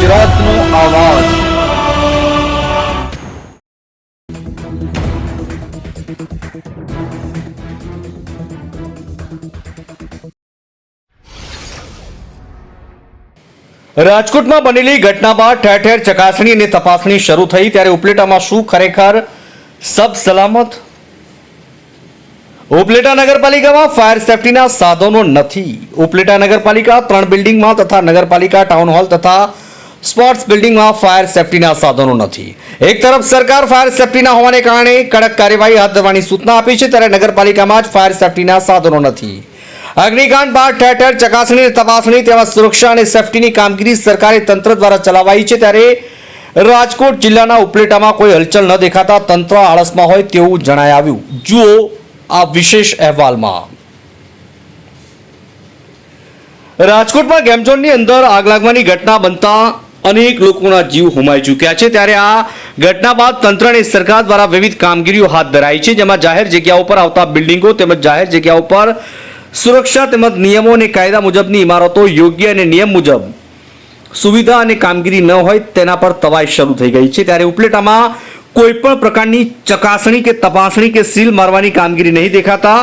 ગુજરાતનો આવાજ। રાજકોટમાં બનેલી ઘટના બાદ ઠેર ઠેર ચકાસણી અને તપાસણી શરૂ થઈ, ત્યારે ઉપલેટામાં શું ખરેખર સબ સલામત? ઉપલેટા નગરપાલિકામાં ફાયર સેફટીના સાધનો નથી। ઉપલેટા નગરપાલિકા 3 બિલ્ડિંગમાં તથા નગરપાલિકા ટાઉન હોલ તથા સ્પોર્ટ્સ બિલ્ડિંગમાં ફાયર સેફટીના સાધનો નથી। એક તરફ સરકાર ફાયર સેફટીના હોવાને કારણે કડક કાર્યવાહી હાથ ધરવાની સૂચના આપી છે, ત્યારે નગરપાલિકામાં જ ફાયર સેફટીના સાધનો નથી। અગ્નિકાંડ બાદ ઠેર ઠેર ચકાસણી અને તપાસણી તેવા સુરક્ષા અને સેફટીની કામગીરી સરકારી તંત્ર દ્વારા ચલાવાઈ છે, ત્યારે રાજકોટ જિલ્લાના ઉપલેટામાં કોઈ હલચલ ન દેખાતા તંત્ર આળસમાં હોય તેવું જણાઈ આવ્યું। જુઓ આ વિશેષ અહેવાલમાં। રાજકોટમાં ગેમ ઝોનની અંદર આગ લાગવાની ઘટના બનતા અનેક લોકોના જીવ હોમાઈ ચૂક્યા છે, ત્યારે આ ઘટના બાદ તંત્ર અને સરકાર દ્વારા વિવિધ કામગીરીઓ હાથ ધરાઈ છે, જેમાં જાહેર જગ્યાઓ પર આવતા બિલ્ડિંગો તેમજ જાહેર જગ્યાઓ પર સુરક્ષા તેમજ નિયમો અને કાયદા મુજબની ઇમારતો યોગ્ય અને નિયમ મુજબ સુવિધા અને કામગીરી ન હોય તેના પર તવાઈ શરૂ થઈ ગઈ છે। ત્યારે ઉપલેટામાં કોઈ પણ પ્રકારની ચકાસણી કે તપાસણી કે સીલ મારવાની કામગીરી નહીં દેખાતા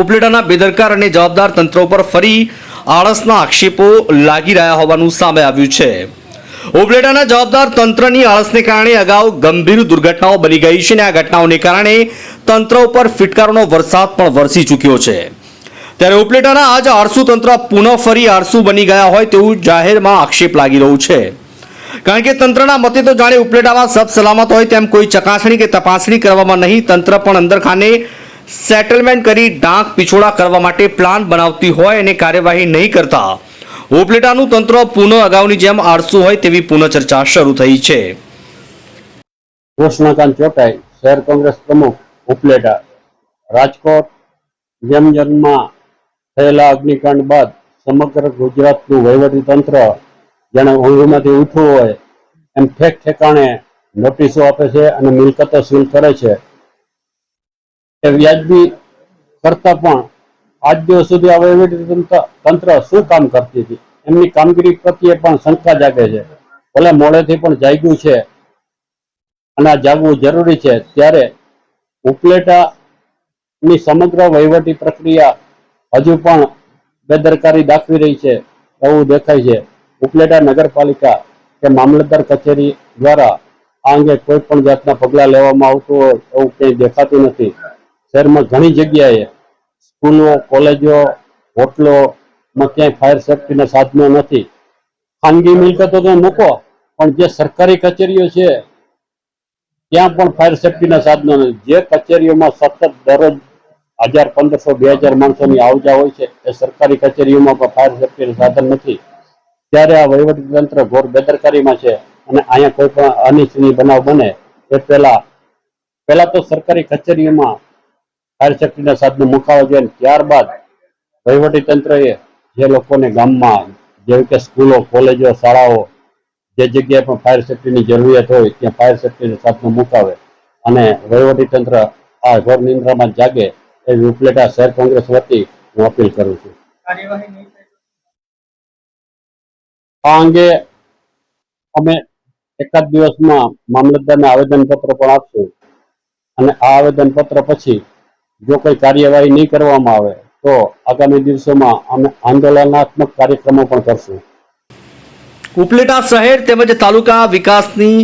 ઉપલેટાના બેદરકાર અને જવાબદાર તંત્ર ઉપર ફરી આળસના આક્ષેપો લાગી રહ્યા હોવાનું સામે આવ્યું છે। ઉપલેટાના જવાબદાર તંત્રની આળસને કારણે અગાઉ ગંભીર દુર્ઘટનાઓ બની ગઈ છે અને આ ઘટનાઓને કારણે તંત્ર ઉપર ફિટકારોનો વરસાદ પણ વરસી ચૂક્યો છે। ત્યારે ઉપલેટાના આજ આળસુ તંત્ર પુનઃ ફરી આળસુ બની ગયા હોય તેવું જાહેરમાં આક્ષેપ લાગી રહ્યું છે, કારણ કે તંત્રના મતે તો જાણે ઉપલેટામાં સબ સલામત હોય તેમ કોઈ ચકાસણી કે તપાસણી કરવામાં નહીં, તંત્ર પણ અંદરખાને સેટલમેન્ટ કરી ડાંક પીછોડા કરવા માટે પ્લાન બનાવતી હોય અને કાર્યવાહી નહીં કરતા ઉપલેટાનું તંત્ર પુનઃ અગાઉની જેમ આળસુ હોય તેવી પુનઃ ચર્ચા શરૂ થઈ છે। કૃષ્ણકાંત ચોટાઈ, શહેર કોંગ્રેસ પ્રમુખ, ઉપલેટા। રાજકોટ ગેમ ઝોનમાં થયેલા અગ્નિકાંડ બાદ સમગ્ર ગુજરાતનું વહીવટી તંત્ર જાણે ઊંઘમાંથી ઉઠવું હોય એમ ઠેક ઠેકાણે નોટિસો આપે છે અને મિલકતો સીલ કરે છે। એ વ્યાજબી કરતા પણ આજ દિવસ સુધી આ વહીવટી તંત્ર શું કામ કરતી હતી એમની કામગીરી પ્રત્યે પણ શંકા જાગે છે। ભલે મોડેથી પણ જાગ્યું છે અને આ જાગવું જરૂરી છે, ત્યારે ઉપલેટાની સમગ્ર વહીવટી પ્રક્રિયા હજુ પણ બેદરકારી દાખવી રહી છે એવું દેખાય છે। ઉપલેટા નગરપાલિકા કે મામલતદાર કચેરી દ્વારા આ અંગે કોઈ પણ જાતના પગલાં લેવામાં આવતું હોય એવું કંઈ દેખાતું નથી। શહેરમાં ઘણી જગ્યાએ સ્કૂલો, કોલેજો, હોટલોમાં ક્યાંય ફાયર સેફટીના સાધનો નથી। ખાનગી મિલકતો તો મૂકો, પણ જે સરકારી કચેરીઓ છે ત્યાં પણ ફાયર સેફટીના સાધનો નથી। જે કચેરીઓમાં સતત દરરોજ 1000, 1500, 2000 માણસોની આવજા હોય છે એ સરકારી કચેરીઓમાં પણ ફાયર સેફટીના સાધન નથી, ત્યારે આ વહીવટી તંત્ર ઘોર બેદરકારીમાં છે અને અહીંયા કોઈ પણ અનિચ્છનીય બનાવ બને એ પહેલા તો સરકારી કચેરીઓમાં ફાયર સેફટીના સાધનો મુકાવવા જોઈએ, ત્યારબાદ વહીવટી તંત્રએ જે લોકોને ગામમાં જેવી કે સ્કૂલો, કોલેજો, શાળાઓ જે જગ્યાએ પણ ફાયર સેફટીની જરૂરિયાત હોય ત્યાં ફાયર સેફટીના સાધનો મુકાવે અને વહીવટી તંત્ર આ ઘોર નિંદ્રામાં જાગે એવી ઉપલેટા શહેર કોંગ્રેસ વતી હું અપીલ કરું છું। આ અંગે અમે એકાદ દિવસમાં મામલતદારને આવેદનપત્ર પણ આપશું અને આ આવેદનપત્ર પછી જો કોઈ કાર્યવાહી નહીં કરવામાં આવે તો આગામી દિવસોમાં અમે આંદોલનાત્મક કાર્યક્રમો પણ કરશું। ઉપલેટા શહેર તેમજ તાલુકા વિકાસની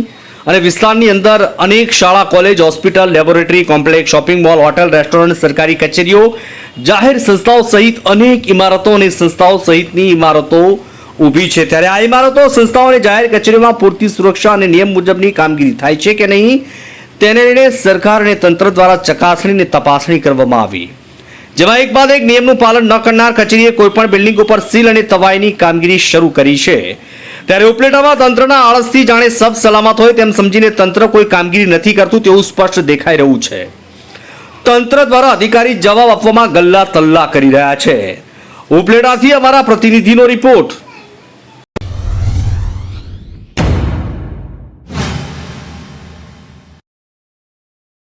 અને વિસ્તારની અંદર અનેક શાળા, college, hospital, laboratory complex, shopping mall, hotel, restaurant, સરકારી કચેરીઓ, જાહેર સંસ્થાઓ સહિત અનેક ઇમારતો અને સંસ્થાઓ સહિતની ઇમારતો ઊભી છે, ત્યારે આ ઇમારતો, સંસ્થાઓ અને જાહેર કચેરીઓમાં પૂરતી સુરક્ષા અને નિયમ મુજબની કામગીરી થાય છે કે નહીં તેને લઈને સરકાર અને તંત્ર દ્વારા ચકાસણી અને તપાસણી કરવામાં આવી, જેમાં એક બાદ એક નિયમનું પાલન ન કરનાર કચેરીએ કોઈપણ બિલ્ડિંગ ઉપર સીલ અને તવાઈની કામગીરી શરૂ કરી છે। ત્યારે ઉપલેટામાં તંત્રના આળસથી જાણે સબ સલામત હોય તેમ સમજીને તંત્ર કોઈ કામગીરી નથી કરતું તેવું સ્પષ્ટ દેખાઈ રહ્યું છે। તંત્ર દ્વારા અધિકારી જવાબ આપવામાં ગલ્લા તલ્લા કરી રહ્યા છે। ઉપલેટાથી અમારા પ્રતિનિધિનો રિપોર્ટ।